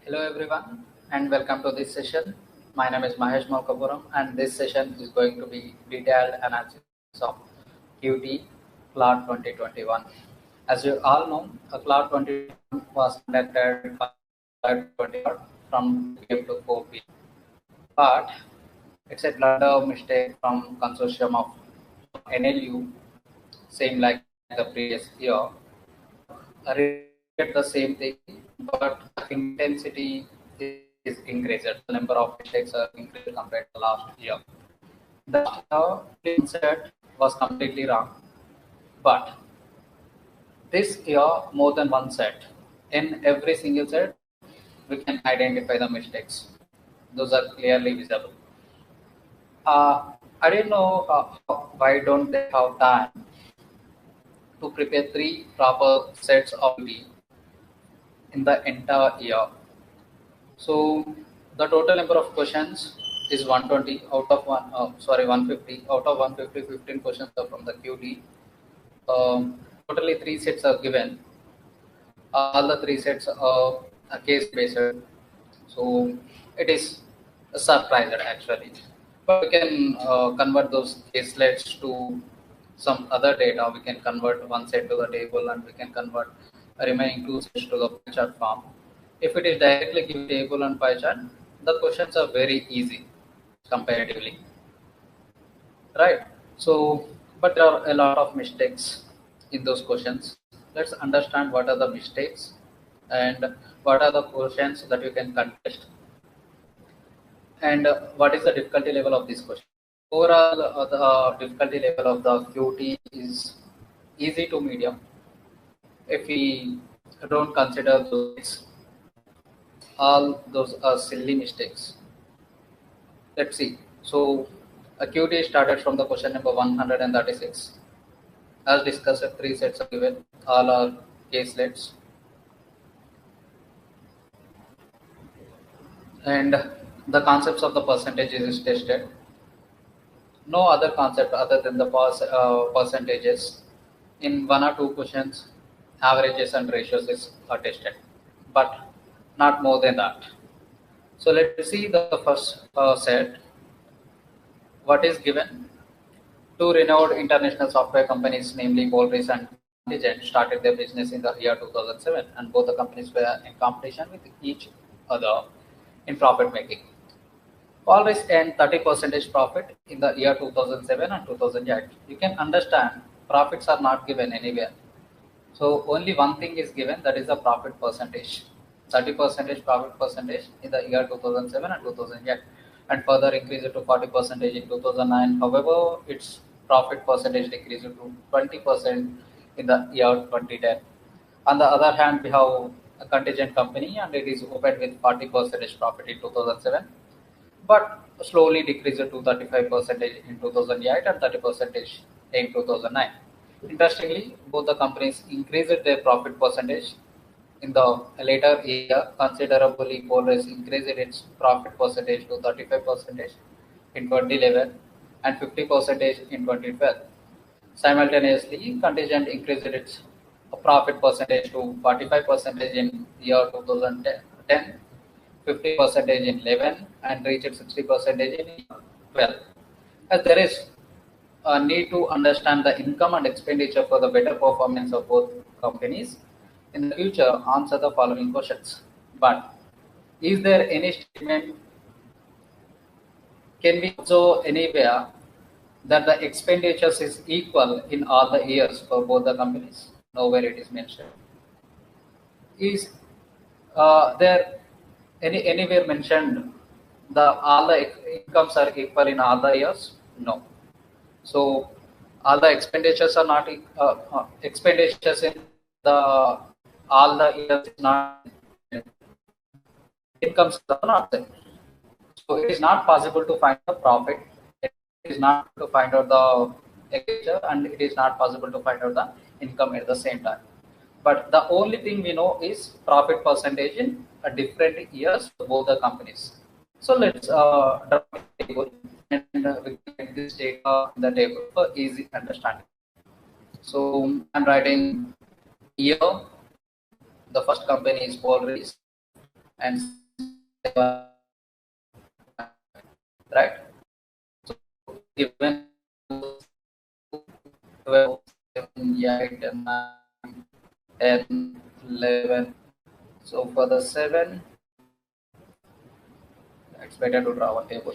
Hello everyone and welcome to this session. My name is Mahesh Malkapuram and this session is going to be detailed analysis of QT Cloud 2021. As you all know, a Cloud 2021 was conducted by 20 from 3 p.m. to 4 p.m. But it's a blunder mistake from consortium of NLU, same like the previous year. Repeat the same thing, but intensity is increased. The number of mistakes are increased compared to last year. The set was completely wrong, but this year more than one set. In every single set, we can identify the mistakes. Those are clearly visible. I didn't know why don't they have time to prepare three proper sets of B in the entire year. So the total number of questions is 120 out of 150 out of 150. 15 questions are from the QT. Totally three sets are given. All the three sets are case based. So it is a surprise actually. But we can convert those caselets to some other data. We can convert one set to the table and we can convert remaining two sets to the pie chart form. If it is directly given table and pie chart, the questions are very easy comparatively, right? So, but there are a lot of mistakes in those questions. Let's understand what are the mistakes and what are the questions that you can contest and what is the difficulty level of this question. Overall, the difficulty level of the QT is easy to medium. If we don't consider those, all those are silly mistakes. Let's see. So, a QT started from the question number 136. As discussed, three sets are given. All are caselets. And the concepts of the percentages is tested. No other concept other than the percentages. In one or two questions, averages and ratios are tested, but not more than that. So let's see the first set. What is given? Two renowned international software companies, namely Polaris and Contingent, started their business in the year 2007, and both the companies were in competition with each other in profit making. Polaris earned 30% profit in the year 2007 and 2008. You can understand profits are not given anywhere. So only one thing is given, that is the profit percentage. 30% profit percentage in the year 2007 and 2008, and further increased to 40% in 2009. However, its profit percentage decreased to 20% in the year 2010. On the other hand, we have a contingent company and it is opened with 40% profit in 2007, but slowly decreased to 35% in 2008 and 30% in 2009. Interestingly, both the companies increased their profit percentage in the later year considerably. Polaris increased its profit percentage to 35% in 2011 and 50% in 2012. Simultaneously, Contingent increased its profit percentage to 45% in year 2010, 50% in 11, and reached 60% in 12. As there is a need to understand the income and expenditure for the better performance of both companies. In the future, answer the following questions. But is there any statement? Can we observe anywhere that the expenditures is equal in all the years for both the companies? Nowhere it is mentioned. Is there anywhere mentioned the all the incomes are equal in all the years? No. So all the expenditures are not expenditures in the all the years is not, incomes are not there. So it is not possible to find the profit. It is not to find out the expenditure, and it is not possible to find out the income at the same time. But the only thing we know is profit percentage in different years for both the companies. So let's draw a table and we can get this data in the table for easy understanding. So I'm writing here. The first company is Polaris. and 7, right? So given 12, 7, 8, 9, 10, 11. So for the 7, it's better to draw a table.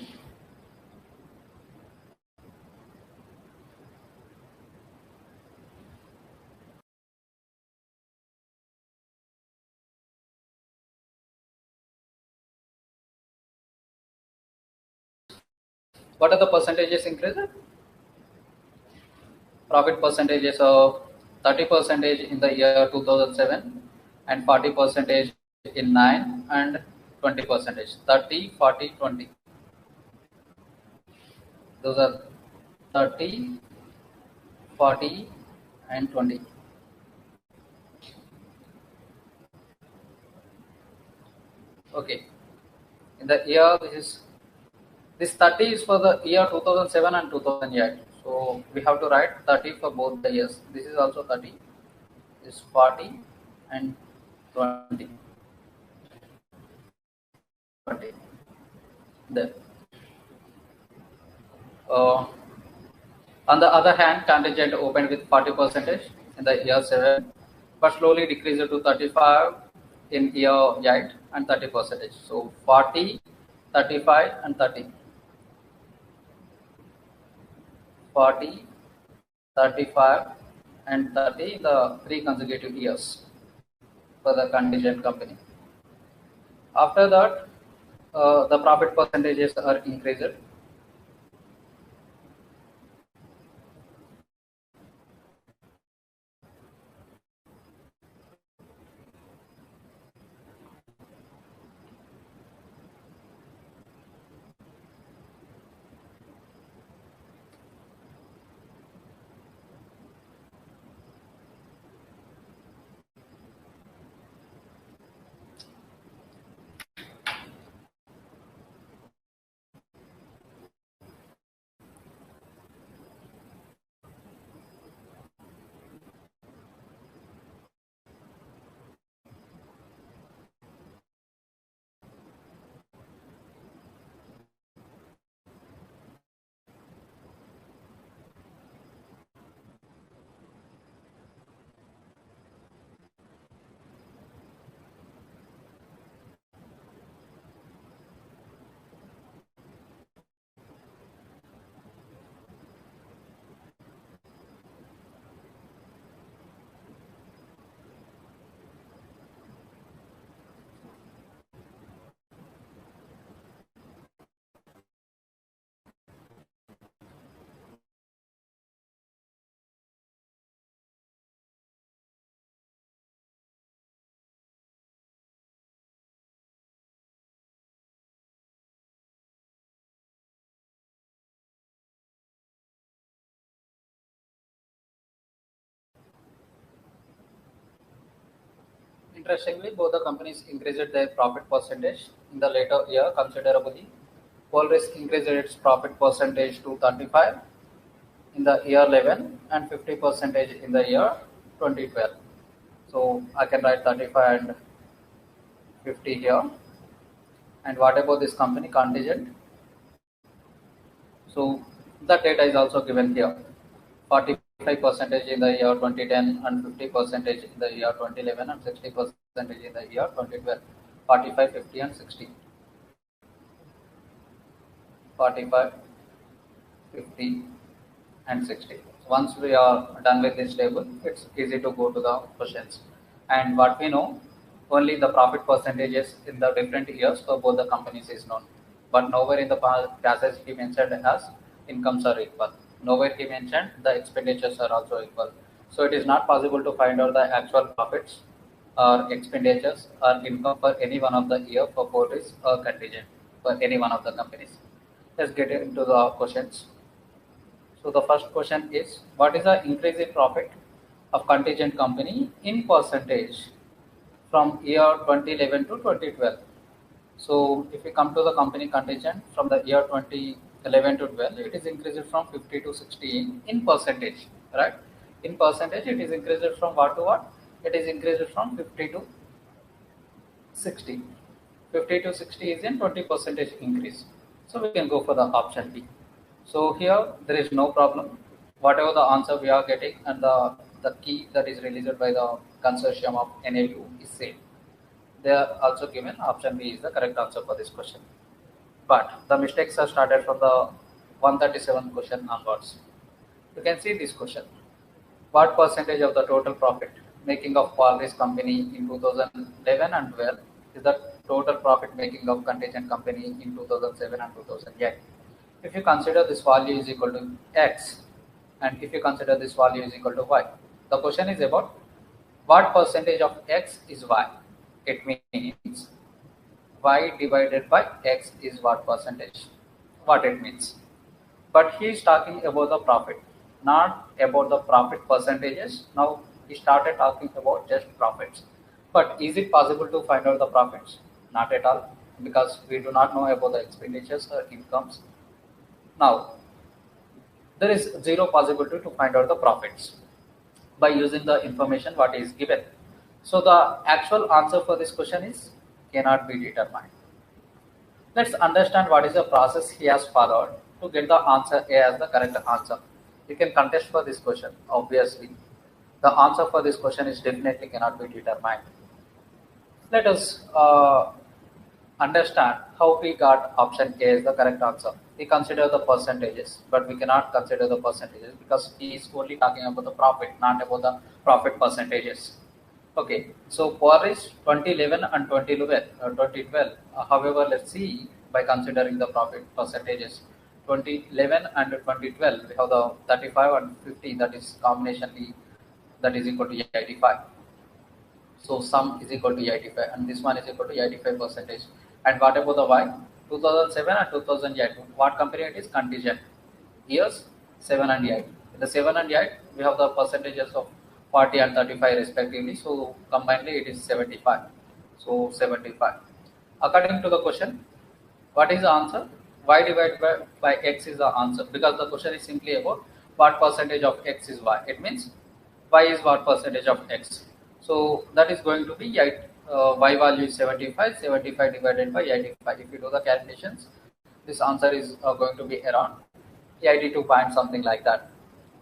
What are the percentages increased? Profit percentages of 30 percentage in the year 2007 and 40 percentage in 9 and 20 percentage. 30, 40, 20. Those are 30, 40 and 20. Okay. In the year, this 30 is for the year 2007 and 2008. So we have to write 30 for both the years. This is also 30. This is 40 and 20. 20. There. Uh, on the other hand, contingent opened with 40 percentage in the year 7, but slowly decreased to 35 in year 8 and 30 percentage. So 40, 35 and 30. 40, 35 and 30 in the 3 consecutive years for the contingent company. After that, the profit percentages are increased. Interestingly, both the companies increased their profit percentage in the later year considerably. Qualys increased its profit percentage to 35 in the year 11 and 50 percentage in the year 2012. So I can write 35 and 50 here. And what about this company contingent? So the data is also given here. 45 percentage in the year 2010 and 50 percentage in the year 2011 and 60 percentage in the year 2012. 45, 50 and 60. 45, 50 and 60. Once we are done with this table, it's easy to go to the questions. And what we know, only the profit percentages in the different years for both the companies is known. But nowhere in the passage he mentioned as incomes are equal. Nowhere he mentioned the expenditures are also equal. So it is not possible to find out the actual profits or expenditures or income for any one of the year for Fortis or contingent for any one of the companies. Let's get into the questions. So the first question is, what is the increase in profit of contingent company in percentage from year 2011 to 2012? So if we come to the company contingent from the year 2011 to 12, it is increased from 50 to 60 in percentage, right? In percentage, it is increased from what to what? It is increased from 50 to 60. 50 to 60 is in 20% increase. So we can go for the option B. So here there is no problem. Whatever the answer we are getting and the key that is released by the consortium of NAU is same. They are also given option B is the correct answer for this question. But the mistakes are started from the 137 question onwards. You can see this question. What percentage of the total profit making of Polaris company in 2011 and 12 is the total profit making of contingent company in 2007 and 2008? If you consider this value is equal to X and if you consider this value is equal to Y, the question is about what percentage of X is Y. It means Y divided by X is what percentage, what it means. But he is talking about the profit, not about the profit percentages. Now he started talking about just profits. But is it possible to find out the profits? Not at all, because we do not know about the expenditures or incomes. Now, there is zero possibility to find out the profits by using the information what is given. So the actual answer for this question is cannot be determined. Let's understand what is the process he has followed to get the answer A as the correct answer. You can contest for this question, obviously. The answer for this question is definitely cannot be determined. Let us understand how we got option A as the correct answer. We consider the percentages, but we cannot consider the percentages because he is only talking about the profit, not about the profit percentages. Okay, so Polaris 2011 and 2012. However, let's see by considering the profit percentages. 2011 and 2012, we have the 35 and 50, that is combinationally that is equal to 85. So sum is equal to 85 and this one is equal to 85 percentage. And what about the Y? 2007 and 2008. What company it is? Contingent. Years 7 and 8. In the 7 and 8, we have the percentages of 40 and 35 respectively. So combinedly it is 75. So 75. According to the question, what is the answer? Y divided by X is the answer because the question is simply about what percentage of X is Y. It means Y is what percentage of X. So that is going to be Y value is 75, 75 divided by 85. If you do the calculations, this answer is going to be around 82 point something like that.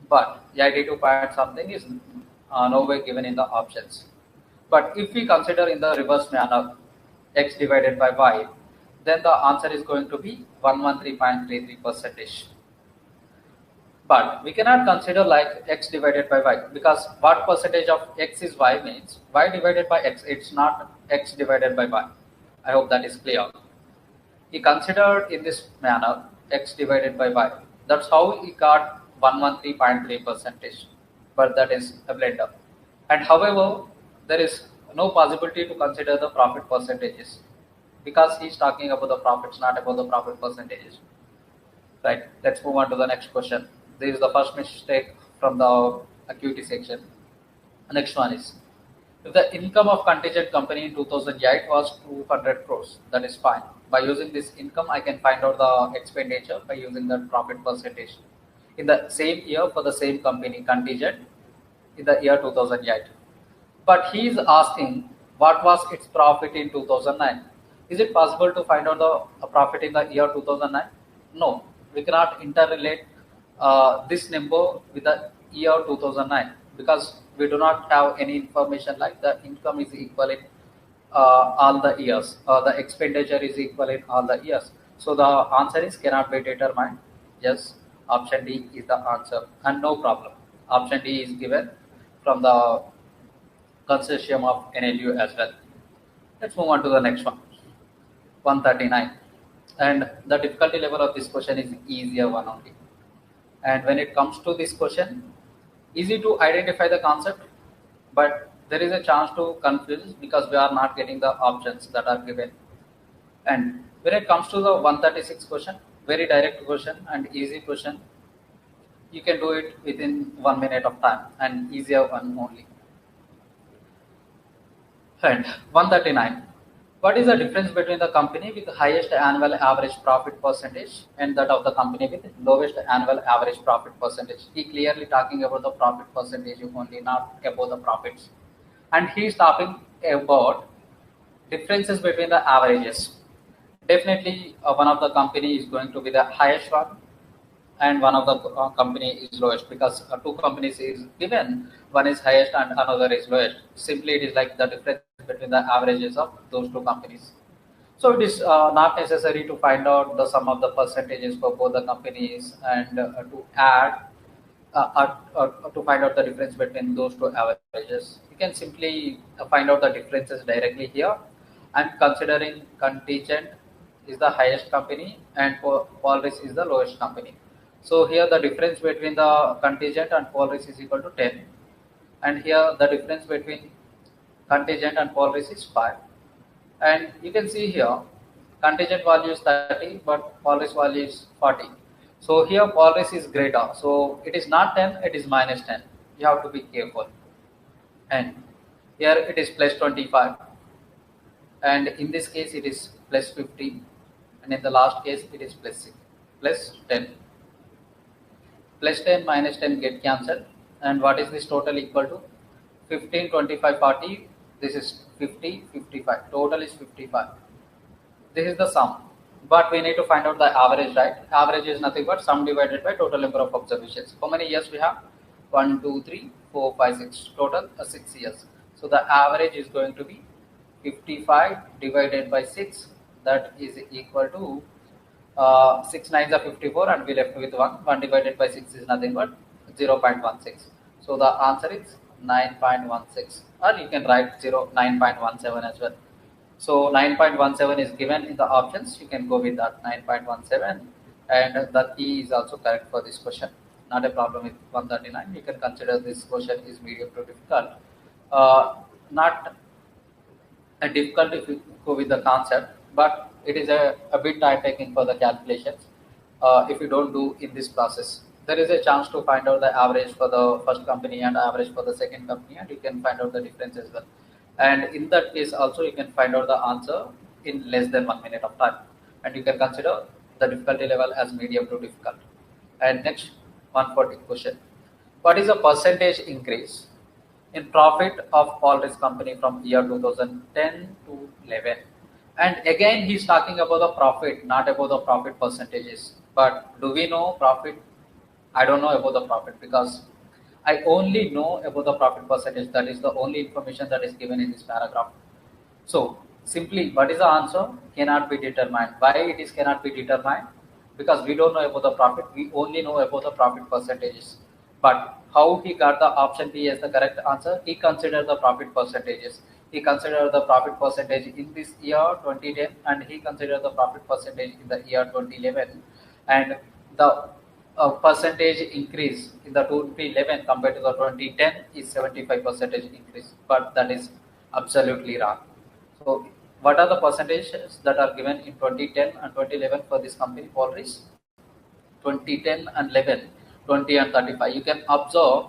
But 82 point something is nowhere given in the options. But if we consider in the reverse manner X divided by Y, then the answer is going to be 113.33 percentage. But we cannot consider like X divided by Y because what percentage of X is Y means Y divided by X. It's not X divided by Y. I hope that is clear. He considered in this manner X divided by Y. That's how he got 113.3 percentage. But that is a blender. And however, there is no possibility to consider the profit percentages because he is talking about the profits, not about the profit percentages. Right. Let's move on to the next question. This is the first mistake from the acuity section. The next one is, if the income of contingent company in 2008 was 200 crores, that is fine. By using this income, I can find out the expenditure by using the profit percentage. In the same year for the same company contingent in the year 2008. But he is asking what was its profit in 2009. Is it possible to find out the profit in the year 2009? No, we cannot interrelate this number with the year 2009 because we do not have any information like the income is equal in all the years or the expenditure is equal in all the years. So the answer is cannot be determined. Yes, option D is the answer and no problem. Option D is given from the consortium of NLU as well. Let's move on to the next one. 139. And the difficulty level of this question is easier one only. And when it comes to this question, easy to identify the concept, but there is a chance to confuse because we are not getting the options that are given. And when it comes to the 136 question, very direct question and easy question, you can do it within 1 minute of time and easier one only. And 139. What is the difference between the company with the highest annual average profit percentage and that of the company with lowest annual average profit percentage? He clearly talking about the profit percentage only, not about the profits. And he is talking about Differences between the averages. Definitely, one of the company is going to be the highest one, and one of the company is lowest, because two companies is given, one is highest and another is lowest. Simply, it is like the difference between the averages of those two companies. So it is not necessary to find out the sum of the percentages for both the companies, and to add to find out the difference between those two averages. You can simply find out the differences directly here, and considering contingent is the highest company and Paul risk is the lowest company. So here the difference between the contingent and Paul risk is equal to 10, and here the difference between contingent and Paul risk is 5. And you can see here contingent value is 30 but Paul risk value is 40. So here Paul risk is greater, so it is not 10, it is minus 10. You have to be careful. And here it is plus 25, and in this case it is plus 50, and in the last case it is plus 6, plus 10. Plus 10 minus 10 get cancelled, and what is this total equal to? 15, 25, 40. This is 50, 55. Total is 55. This is the sum, but we need to find out the average, right? Average is nothing but sum divided by total number of observations. How many years we have? 1, 2, 3, 4, 5, 6. Total 6 years. So the average is going to be 55 divided by 6. That is equal to 6 9s are 54, and we left with 1. 1 divided by 6 is nothing but 0.16. So the answer is 9.16, or you can write 9.17 as well. So 9.17 is given in the options. You can go with that 9.17, and the key is also correct for this question. Not a problem with 139. You can consider this question is medium to difficult. Not a difficult if you go with the concept, but it is a bit time taking for the calculations if you don't do in this process. There is a chance to find out the average for the first company and average for the second company, and you can find out the difference as well. And in that case also you can find out the answer in less than 1 minute of time, and you can consider the difficulty level as medium to difficult. And next, 140 question. What is the percentage increase in profit of Paul Risk company from year 2010 to 11? And again, he's talking about the profit, not about the profit percentages. But do we know profit? I don't know about the profit, because I only know about the profit percentage. That is the only information that is given in this paragraph. So simply, what is the answer? Cannot be determined. Why it is cannot be determined? Because we don't know about the profit. We only know about the profit percentages. But how he got the option B as the correct answer? He considered the profit percentages. He considered the profit percentage in this year 2010, and he considered the profit percentage in the year 2011, and the percentage increase in the 2011 compared to the 2010 is 75 percentage increase, but that is absolutely wrong. So what are the percentages that are given in 2010 and 2011 for this company, Paul Risk? 2010 and 11, 20 and 35. You can observe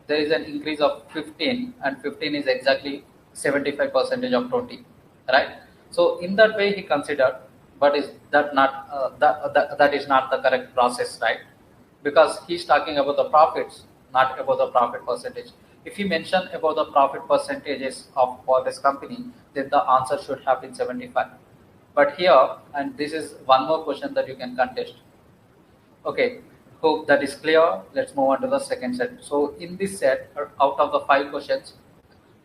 there is an increase of 15, and 15 is exactly 75 percentage of 20, right? So in that way he considered, but is that not that is not the correct process, right? Because he's talking about the profits, not about the profit percentage. If he mentioned about the profit percentages of for this company, then the answer should have been 75. But here, and this is one more question that you can contest. Okay, hope that is clear. Let's move on to the second set. So in this set, out of the 5 questions,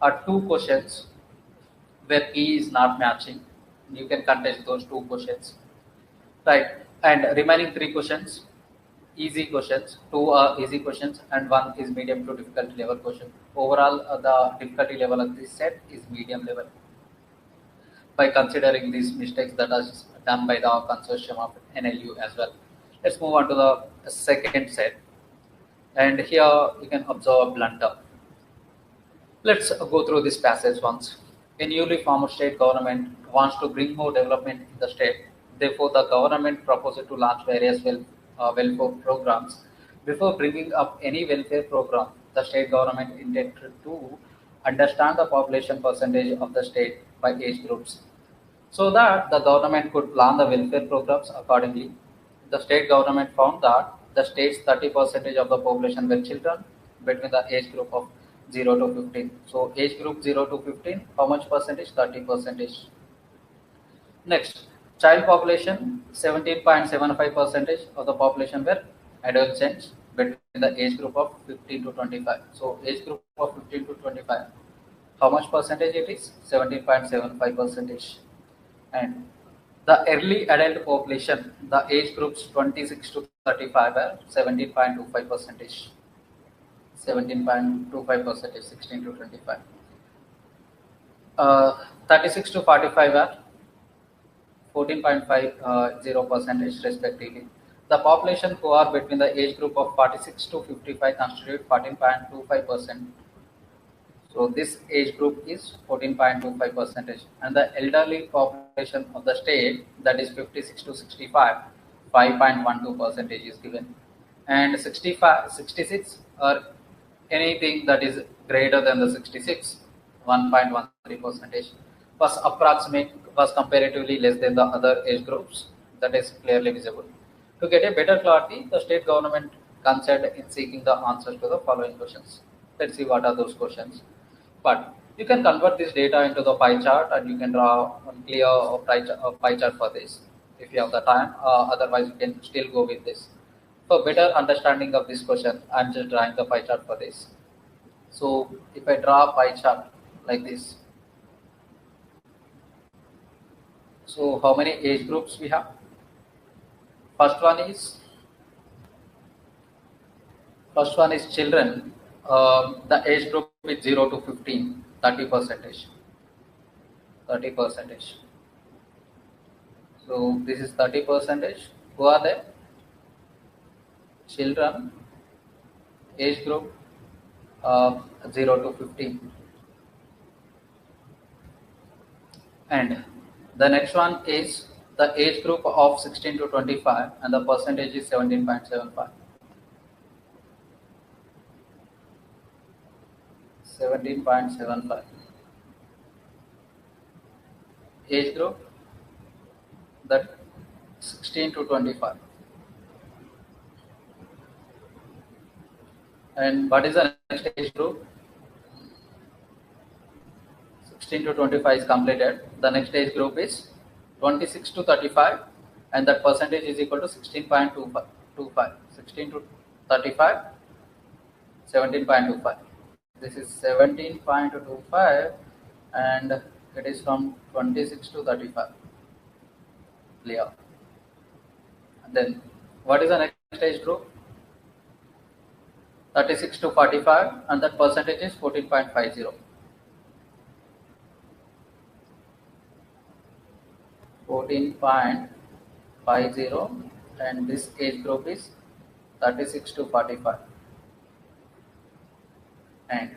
are 2 questions where E is not matching. You can contest those 2 questions, right? And remaining 3 questions, easy questions. 2 are easy questions, and 1 is medium to difficult level question. Overall, the difficulty level of this set is medium level, by considering these mistakes that are done by the consortium of NLU as well. Let's move on to the second set, and here you can observe a blunder. Let's go through this passage once. A newly formed state government wants to bring more development in the state. Therefore, the government proposes to launch various welfare programs. Before bringing up any welfare program, the state government intended to understand the population percentage of the state by age groups, so that the government could plan the welfare programs accordingly. The state government found that the state's 30% of the population were children between the age group of 0 to 15. So age group 0 to 15, how much percentage? 30%. Next, child population, 17.75% of the population were adolescents between the age group of 15 to 25. So age group of 15 to 25, how much percentage it is? 17.75%. And the early adult population, the age groups 26 to 35 are 17.25%. 17.25%, 16 to 25. 36 to 45 are 14.50% respectively. The population who are between the age group of 46 to 55 constitute 14.25%. So this age group is 14.25%, and the elderly population of the state, that is 56 to 65, 5.12% is given, and 65, 66 or anything that is greater than the 66, 1.13% was comparatively less than the other age groups. That is clearly visible. To get a better clarity, the state government considered in seeking the answers to the following questions. Let's see what are those questions. But you can convert this data into the pie chart, and you can draw one clear pie chart for this if you have the time. Otherwise, you can still go with this. For better understanding of this question, I'm just drawing the pie chart for this. So if I draw a pie chart like this, so how many age groups we have? First one is children. The age group is 0 to 15, 30%. 30%. So this is 30%. Who are they? Children, age group 0 to 15. And the next one is the age group of 16 to 25, and the percentage is 17.75. 17.75. Age group, that 16 to 25. And what is the next age group? 16 to 25 is completed. The next age group is 26 to 35, and that percentage is equal to 16.25. 16 to 35, 17.25. This is 17.25, and it is from 26 to 35. Clear. And then what is the next age group? 36 to 45, and that percentage is 14.50. 14.50, and this age group is 36 to 45. And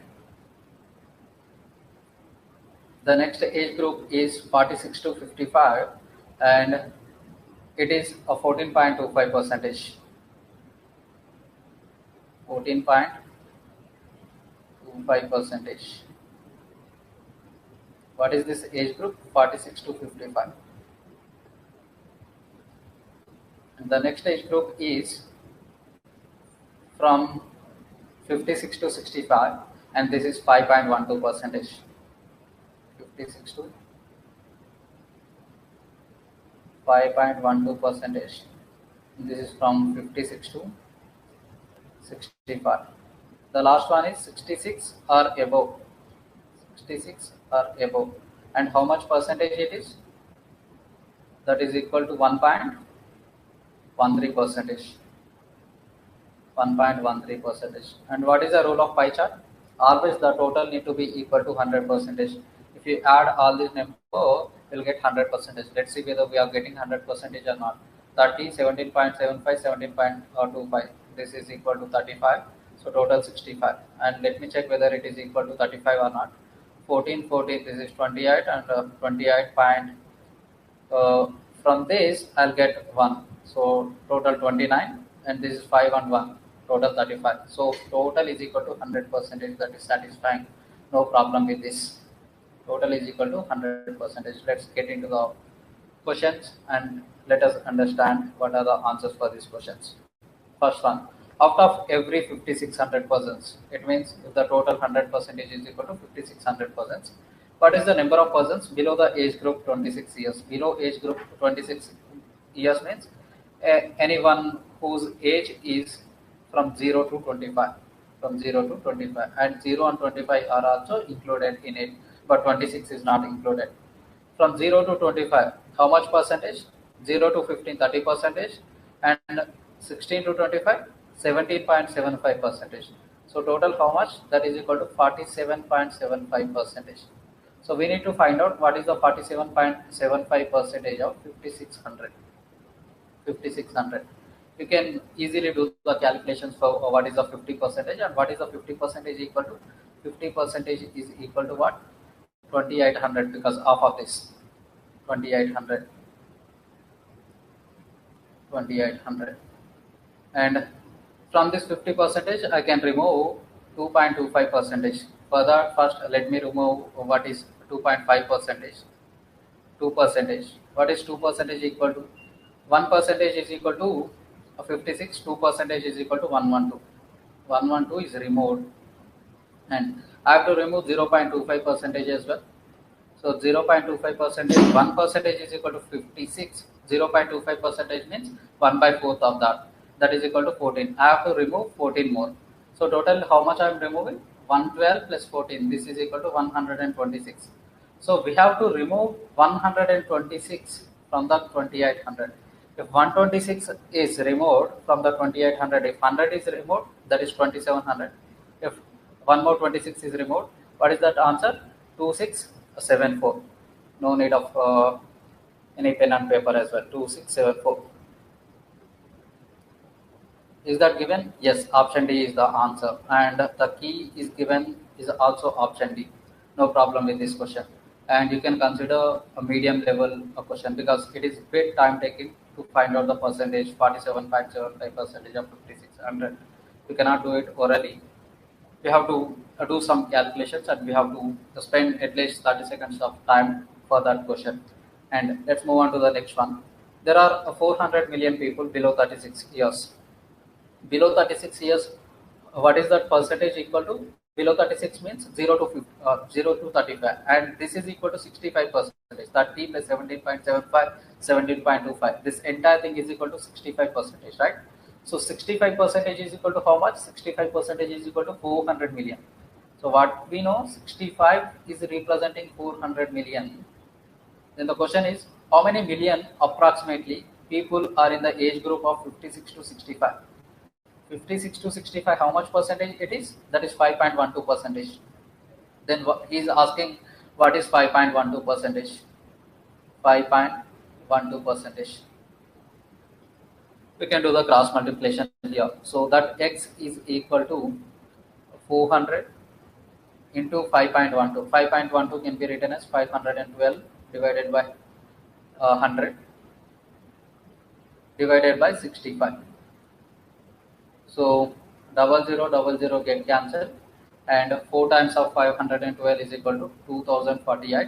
the next age group is 46 to 55, and it is a 14.25%. 14.25%. What is this age group? 46 to 55. And the next age group is from 56 to 65, and this is 5.12%. 56 to 5.12%. This is from 56 to 65. The last one is 66 or above. 66 or above. And how much percentage it is? That is equal to 1.13%. 1.13%. And what is the rule of pie chart? Always the total need to be equal to 100%. If you add all these numbers, you'll get 100%. Let's see whether we are getting 100% or not. 30, 17.75, 17.25. This is equal to 35. So total 65. And let me check whether it is equal to 35 or not. 14, 14, this is 28, and 28 point. From this, I'll get 1. So total 29, and this is 5 and 1. Total 35. So total is equal to 100%. That is satisfying. No problem with this. Total is equal to 100%. Let's get into the questions and let us understand what are the answers for these questions. First one, out of every 5600 persons, it means if the total 100% is equal to 5600 persons, What is the number of persons below the age group 26 years? Below age group 26 years means anyone whose age is from 0 to 25. From 0 to 25. And 0 and 25 are also included in it, but 26 is not included. From 0 to 25, how much percentage? 0 to 15, 30 percentage, and 16 to 25, 17.75 percentage. So total how much? That is equal to 47.75 percentage. So we need to find out what is the 47.75 percentage of 5600. 5600. You can easily do the calculations for what is the 50 percentage and what is the 50 percentage equal to. 50 percentage is equal to what? 2800, because half of this 2800. 2800. And from this 50 percentage I can remove 2.25 percentage. For that, first let me remove what is 2.5 percentage. 2 percentage. What is 2 percentage equal to? 1 percentage is equal to 56. 2 percentage is equal to 112. 112 is removed, and I have to remove 0.25 percentage as well. So 0.25 percentage, 1 percentage is equal to 56. 0.25 percentage means 1 by 4th of that. That is equal to 14. I have to remove 14 more. So total how much I am removing? 112 plus 14. This is equal to 126. So we have to remove 126 from the 2800. If 126 is removed from the 2800, if 100 is removed, that is 2700. If one more 26 is removed, what is that answer? 2674. No need of any pen and paper as well. 2674. Is that given? Yes, option D is the answer, and the key is given is also option D. No problem with this question, and you can consider a medium level question because it is bit time taking to find out the percentage. 47.75 percentage of 5600. You cannot do it orally. We have to do some calculations, and we have to spend at least 30 seconds of time for that question. And let's move on to the next one. There are 400 million people below 36 years. Below 36 years, what is that percentage equal to? Below 36 means 0 to 50, 0 to 35, and this is equal to 65 percentage. 30 plus 17.75, 17.25. This entire thing is equal to 65 percentage, right? So 65 percentage is equal to how much? 65 percentage is equal to 400 million. So what we know, 65 is representing 400 million. Then the question is, how many million approximately people are in the age group of 56 to 65? 56 to 65, how much percentage it is? That is 5.12 percentage. Then he is asking what is 5.12 percentage? 5.12 percentage. We can do the cross multiplication here. So that x is equal to 400 into 5.12. 5.12 can be written as 512 divided by 100 divided by 65. So 0000 get cancelled, and 4 times of 512 is equal to 2048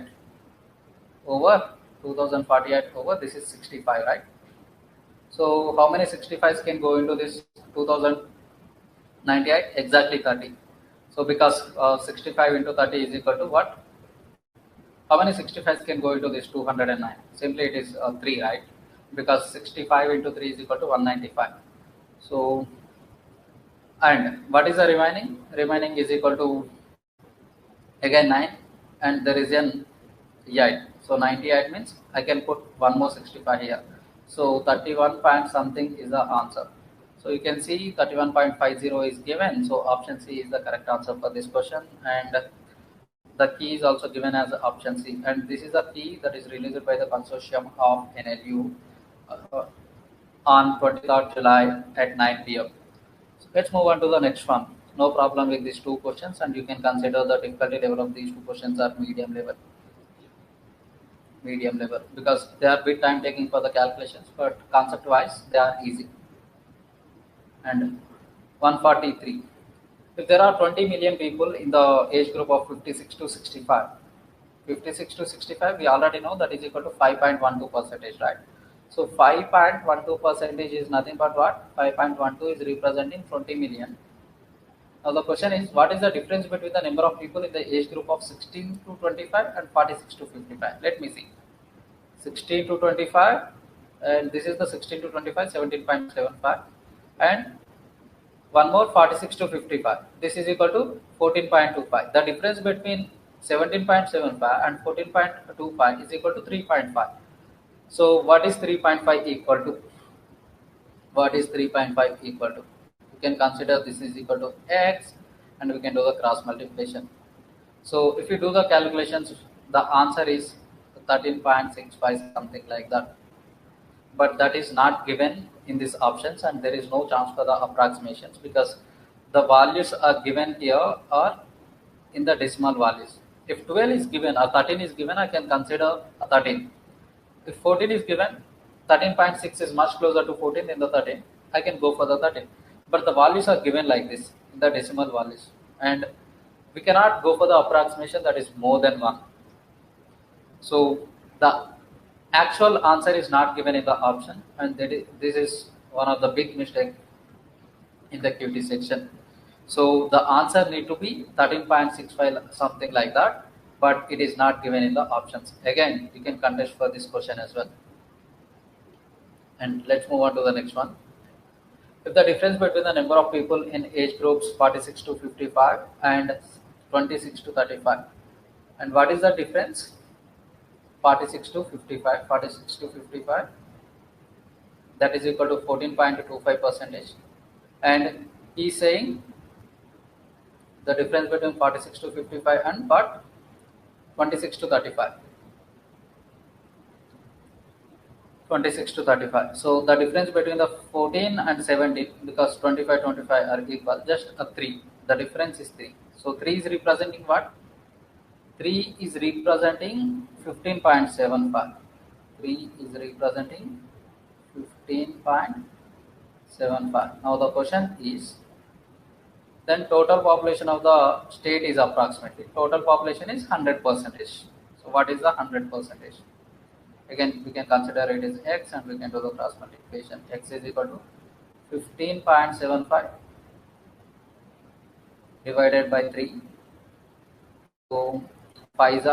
over 2048 over this is 65, right? So how many 65s can go into this 2098? Exactly 30. So because 65 into 30 is equal to what? How many 65s can go into this 209? Simply it is 3, right? Because 65 into 3 is equal to 195. So, and what is the remaining? Remaining is equal to again 9, and there is an 8. So 98 means I can put one more 65 here. So 31 point something is the answer. So you can see 31.50 is given. So option C is the correct answer for this question, and the key is also given as option C. And this is the key that is released by the consortium of NLU on 23rd July at 9 p.m. So let's move on to the next one. No problem with these two questions, and you can consider the difficulty level of these two questions are medium level. Medium level, because they are bit time taking for the calculations, but concept wise they are easy. And 143. If there are 20 million people in the age group of 56 to 65, 56 to 65, we already know that is equal to 5.12 percentage, right? So 5.12 percentage is nothing but what? 5.12 is representing 20 million. Now the question is, what is the difference between the number of people in the age group of 16 to 25 and 46 to 55? Let me see. 16 to 25, and this is the 16 to 25, 17.75, and one more 46 to 55. This is equal to 14.25. The difference between 17.75 and 14.25 is equal to 3.5. So what is 3.5 equal to? What is 3.5 equal to? We can consider this is equal to x, and we can do the cross multiplication. So if you do the calculations, the answer is 13.65, something like that. But that is not given in these options, and there is no chance for the approximations because the values are given here are in the decimal values. If 12 is given or 13 is given, I can consider a 13. If 14 is given, 13.6 is much closer to 14 than the 13. I can go for the 13. But the values are given like this in the decimal values, and we cannot go for the approximation that is more than 1. So the actual answer is not given in the option, and this is one of the big mistake in the QT section. So the answer need to be 13.65, something like that, but it is not given in the options. Again, you can contest for this question as well. And let's move on to the next one. If the difference between the number of people in age groups 46 to 55 and 26 to 35, and what is the difference? 46 to 55, 46 to 55, that is equal to 14.25 percentage, and he is saying the difference between 46 to 55 and what? 26 to 35. 26 to 35. So the difference between the 14 and 17, because 25 25 are equal, just a 3. The difference is 3. So 3 is representing what? 3 is representing 15.75. 3 is representing 15.75. Now the question is, then total population of the state is approximately, total population is 100%. So what is the 100%? Again, we can consider it as x, and we can do the cross multiplication. X is equal to 15.75 divided by 3. So 5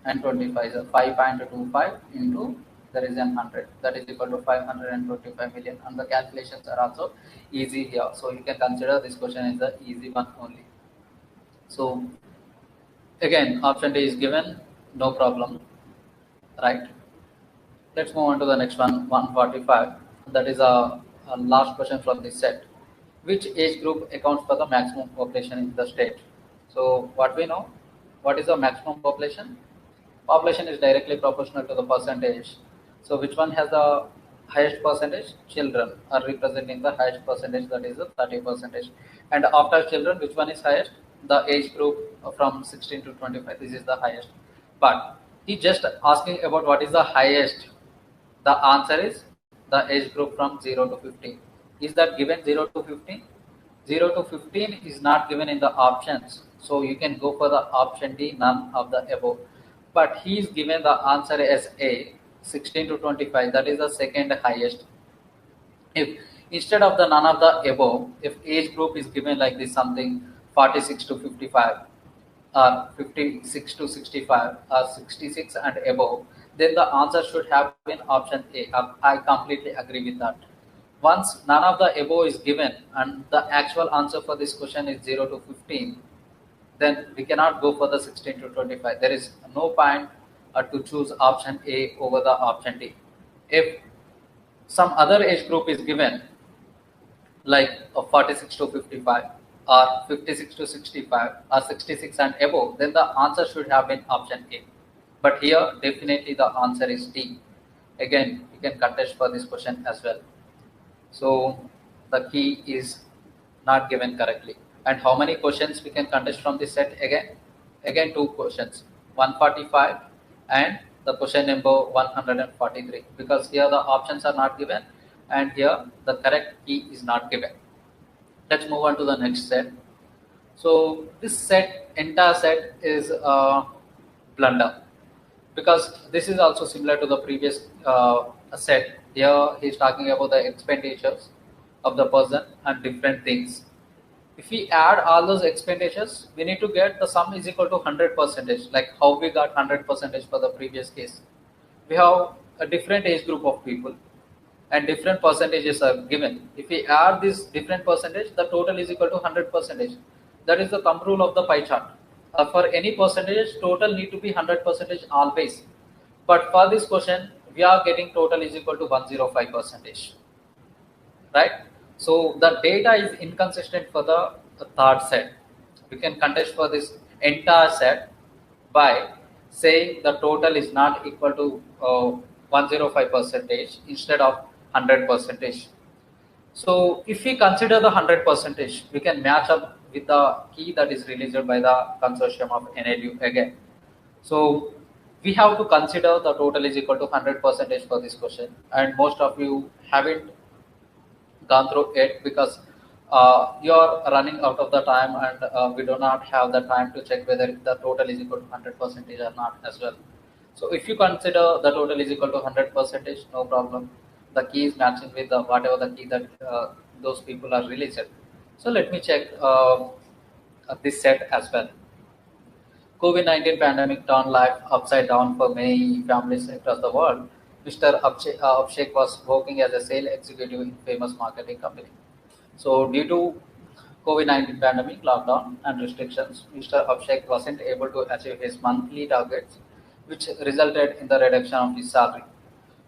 and 25 5.25 into there is 100, that is equal to 525 million, and the calculations are also easy here. So you can consider this question is the easy one only. So again, option D is given, no problem, right? Let's move on to the next one, 145. That is a last question from this set. Which age group accounts for the maximum population in the state? So what we know, what is the maximum population? Population is directly proportional to the percentage. So which one has the highest percentage? Children are representing the highest percentage, that is the 30%. And after children, which one is highest? The age group from 16 to 25. This is the highest. But he just asking about what is the highest. The answer is the age group from 0 to 15. Is that given 0 to 15? 0 to 15 is not given in the options. So you can go for the option D, none of the above. But he is given the answer as A, 16 to 25. That is the second highest. If instead of the none of the above, if age group is given like this, something 46 to 55, or 56 to 65, or 66 and above, then the answer should have been option A. I completely agree with that. Once none of the above is given and the actual answer for this question is 0 to 15, then we cannot go for the 16 to 25. There is no point to choose option A over the option D. If some other age group is given, like 46 to 55, or 56 to 65, or 66 and above, then the answer should have been option A. But here, definitely the answer is D. Again, you can contest for this question as well. So the key is not given correctly. And how many questions we can contest from this set again? Again, 2 questions, 145 and the question number 143, because here the options are not given and here the correct key is not given. Let's move on to the next set. So this set, entire set is a blunder, because this is also similar to the previous set. Here he is talking about the expenditures of the person and different things. If we add all those expenditures, we need to get the sum is equal to 100%, like how we got 100% for the previous case. We have a different age group of people and different percentages are given. If we add this different percentage, the total is equal to 100%. That is the thumb rule of the pie chart. For any percentage, total need to be 100% always. But for this question, we are getting total is equal to 105%. Right? So the data is inconsistent for the third set. We can contest for this entire set by saying the total is not equal to 105% instead of 100%. So if we consider the 100%, we can match up with the key that is released by the consortium of NLU again. So we have to consider the total is equal to 100% for this question, and most of you haven't gone through it because you're running out of the time, and we do not have the time to check whether the total is equal to 100% or not as well. So if you consider the total is equal to 100%, no problem. The key is matching with the whatever the key that those people are released. So let me check this set as well. COVID-19 pandemic turned life upside down for many families across the world. Mr. Abhishek was working as a sales executive in famous marketing company. So due to COVID-19 pandemic, lockdown and restrictions, Mr. Abhishek wasn't able to achieve his monthly targets, which resulted in the reduction of his salary.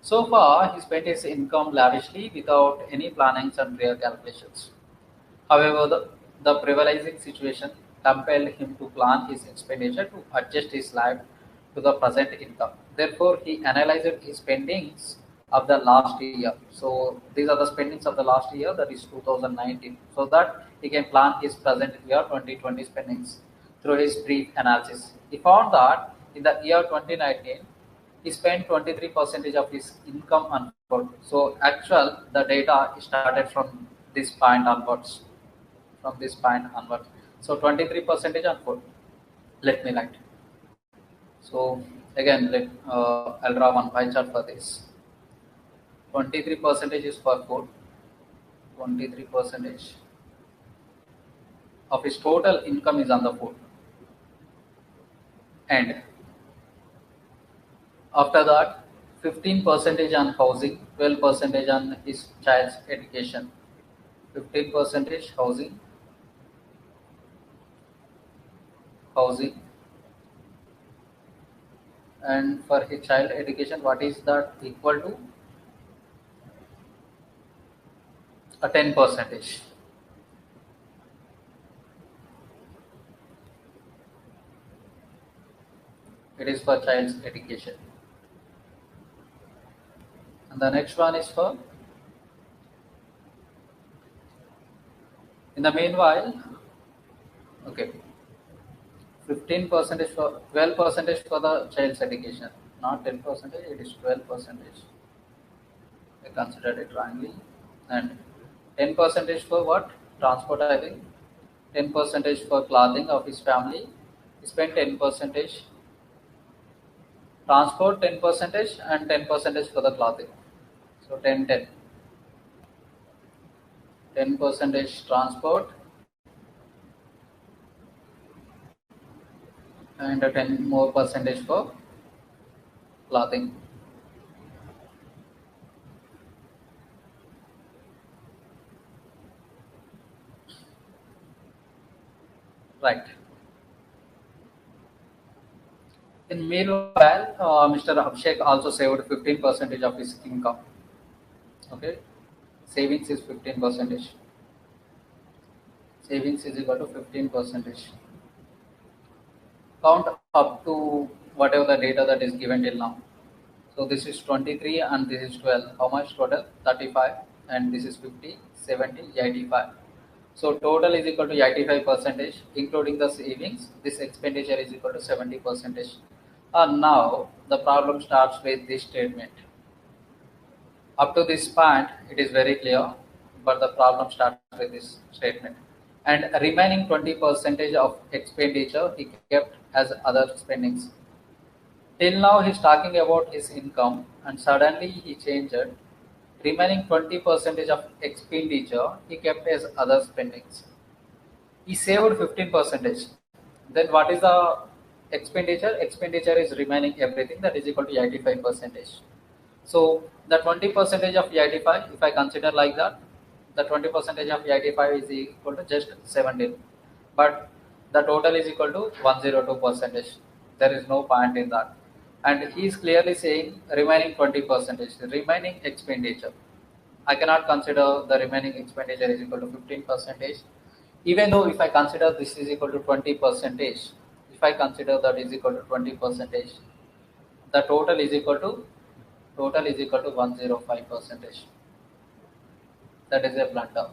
So far, he spent his income lavishly without any plannings and prior calculations. However, the prevailing situation compelled him to plan his expenditure to adjust his life to the present income. Therefore, he analyzed his spendings of the last year. So these are the spendings of the last year, that is 2019, so that he can plan his present year 2020 spendings through his brief analysis. He found that in the year 2019, he spent 23% of his income on food. So actual the data started from this point onwards. From this point onwards. So 23% on food. Let me write. So again, I'll draw one pie chart for this. 23% is for food. 23% of his total income is on the food. And after that, 15% on housing, 12% on his child's education. 15% housing, and for his child education, what is that equal to? A 10%. It is for child's education. And the next one is for, in the meanwhile, okay, 15% for 12% for the child's education, not 10%, it is 12%. I considered it wrongly. And 10% for what? Transport, I think. 10% for clothing of his family. He spent 10%. Transport 10% and 10% for the clothing. So 10. 10% transport and 10 more percentage for clothing. Right. In meanwhile, Mr. Abhishek also saved 15% of his income. Okay, savings is 15%. Savings is equal to 15%. Count up to whatever the data that is given till now. So this is 23 and this is 12. How much total? 35, and this is 50, 70, 85. So total is equal to 85%, including the savings. This expenditure is equal to 70%. And now the problem starts with this statement. Up to this point, it is very clear, but the problem starts with this statement. And remaining 20% of expenditure he kept as other spendings. Till now, he's talking about his income, and suddenly he changed it. Remaining 20% of expenditure he kept as other spendings. He saved 15 percentage. Then what is the expenditure? Expenditure is remaining everything, that is equal to 85 percentage. So the 20 percentage of 85, if I consider like that, the 20 percentage of 85 is equal to just 17. But the total is equal to 102 percentage. There is no point in that. And he is clearly saying remaining 20 percentage, remaining expenditure. I cannot consider the remaining expenditure is equal to 15 percentage. Even though if I consider this is equal to 20 percentage, if I consider that is equal to 20 percentage, the total is equal to 105 percentage. That is a blunder.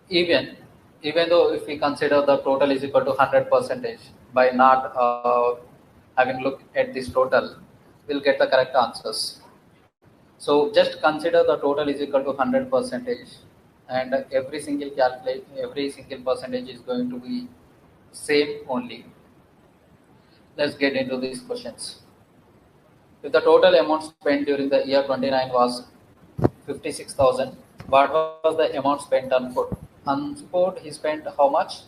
Even even though if we consider the total is equal to 100 percentage, by not having looked at this total, we'll get the correct answers. So just consider the total is equal to 100 percentage, and every single percentage is going to be same only. Let's get into these questions. If the total amount spent during the year 29 was 56,000, what was the amount spent on food? On food, he spent how much?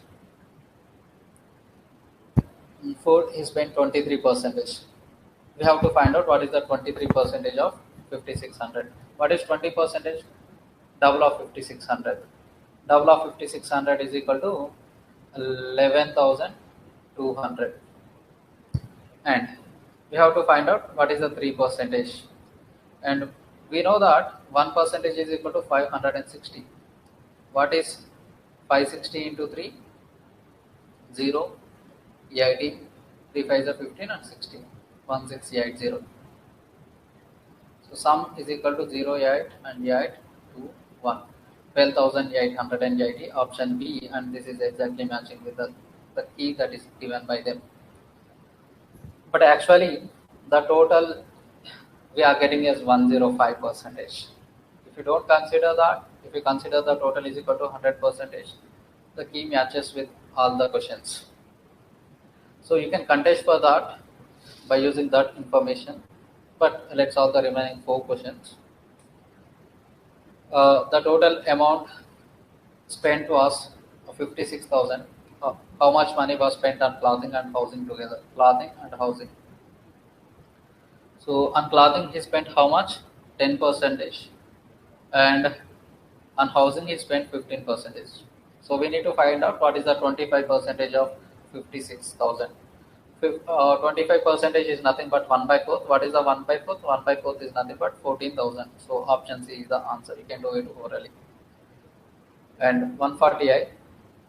On food, he spent 23 percentage. We have to find out what is the 23 percentage of 5600. What is 20 percentage? Double of 5600. Double of 5600 is equal to 11,200. And we have to find out what is the 3 percentage. And we know that 1 percentage is equal to 560. What is 560 into 3? 0, 80, 3 5s are 15 and 16. 1680. So sum is equal to 0, 8 and 8 to 1. 12,880, option B, and this is exactly matching with the key that is given by them. But actually the total we are getting is 105 percentage. If you don't consider that, if you consider the total is equal to 100 percentage, the key matches with all the questions. So you can contest for that by using that information. But let's solve the remaining 4 questions. The total amount spent was 56,000. How much money was spent on clothing and housing together? Clothing and housing. So on clothing he spent how much? 10 percentage. And on housing he spent 15 percentage. So we need to find out what is the 25 percentage of 56,000. 25 percentage is nothing but 1 by 4th. What is the 1 by 4th? 1 by 4th is nothing but 14,000. So option C is the answer. You can do it orally. And 148.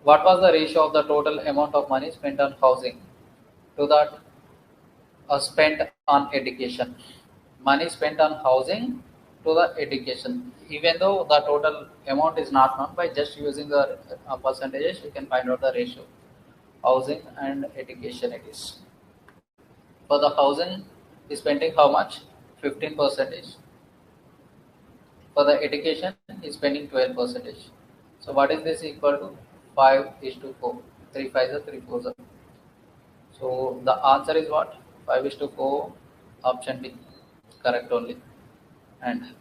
What was the ratio of the total amount of money spent on housing to that spent on education? Money spent on housing to the education. Even though the total amount is not known, by just using the percentages, you can find out the ratio. Housing and education it is. For the housing, is spending how much? 15 percentage. For the education, is spending 12 percentage. So what is this equal to? 5:4. 3 5s are 3 4s are. So the answer is what? 5:4. Option B, correct only. And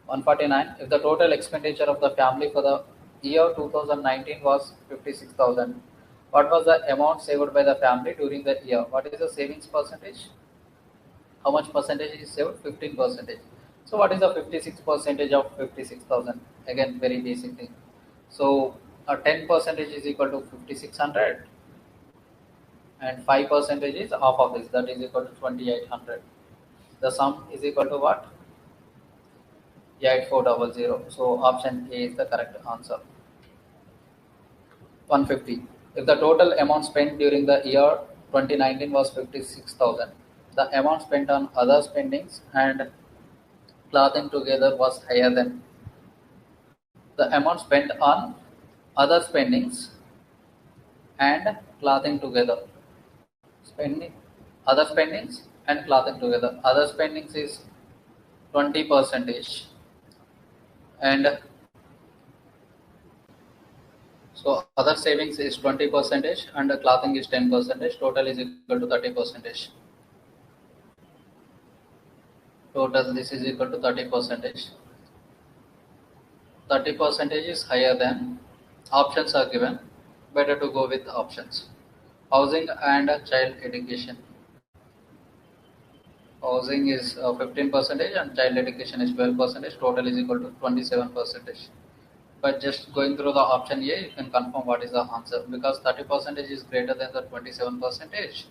149. If the total expenditure of the family for the year 2019 was 56,000, what was the amount saved by the family during the year? What is the savings percentage? How much percentage is saved? 15 percentage. So what is the 56 percentage of 56,000? Again, very basic thing. So 10 percentage is equal to 5600, and 5 percentage is half of this, that is equal to 2800. The sum is equal to what? 8400. So option A is the correct answer. 150. If the total amount spent during the year 2019 was 56,000, the amount spent on other spendings and clothing together was higher than the amount spent on other spendings and clothing together. Other spendings and clothing together. Other spendings is 20 percentage, and so other savings is 20 percentage and the clothing is 10 percentage. Total is equal to 30 percentage. Total this is equal to 30 percentage. 30 percentage is higher than, options are given. better to go with options. Housing and child education. Housing is 15% and child education is 12%. Total is equal to 27%. But just going through the option A, you can confirm what is the answer, because 30% is greater than the 27%.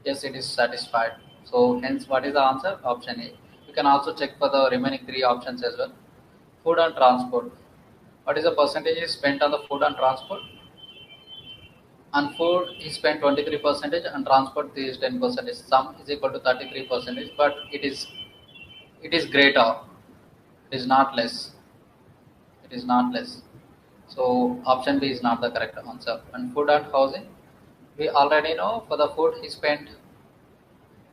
Yes, it is satisfied. So hence, what is the answer? Option A. You can also check for the remaining three options as well. Food and transport. What is the percentage is spent on the food and transport? On food, he spent 23% and transport is 10%. Sum is equal to 33%, but it is greater. It is not less. It is not less. So option B is not the correct answer. And food and housing, we already know for the food he spent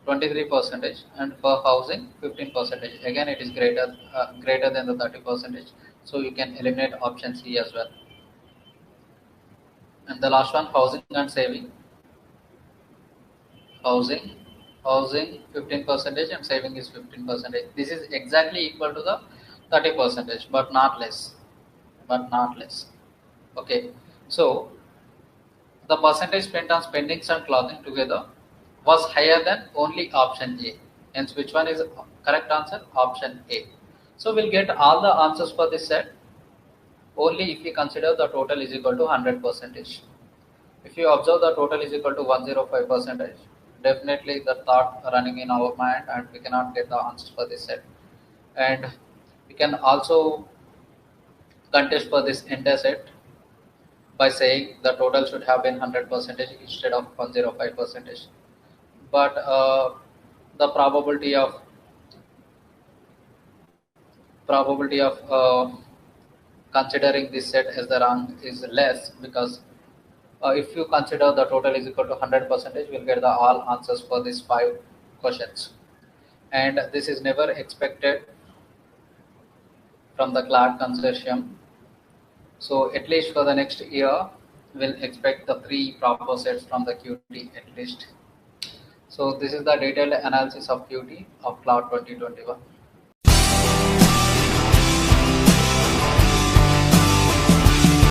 23% and for housing 15%. Again, it is greater than the 30%. So you can eliminate option C as well. And the last one, housing and saving. Housing, housing 15% and saving is 15%. This is exactly equal to the 30%, but not less. But not less. Okay. So the percentage spent on spendings and clothing together was higher than only option A. Hence, which one is correct answer? Option A. So we'll get all the answers for this set only if we consider the total is equal to 100%. If you observe the total is equal to 105%, definitely the thought running in our mind and we cannot get the answers for this set. And we can also contest for this entire set by saying the total should have been 100% instead of 105%. But the probability of considering this set as the wrong is less, because if you consider the total is equal to 100%, we'll get the all answers for these 5 questions. And this is never expected from the Clark Consortium. So at least for the next year, we'll expect the 3 proper sets from the QT at least. So this is the detailed analysis of QT of Cloud 2021.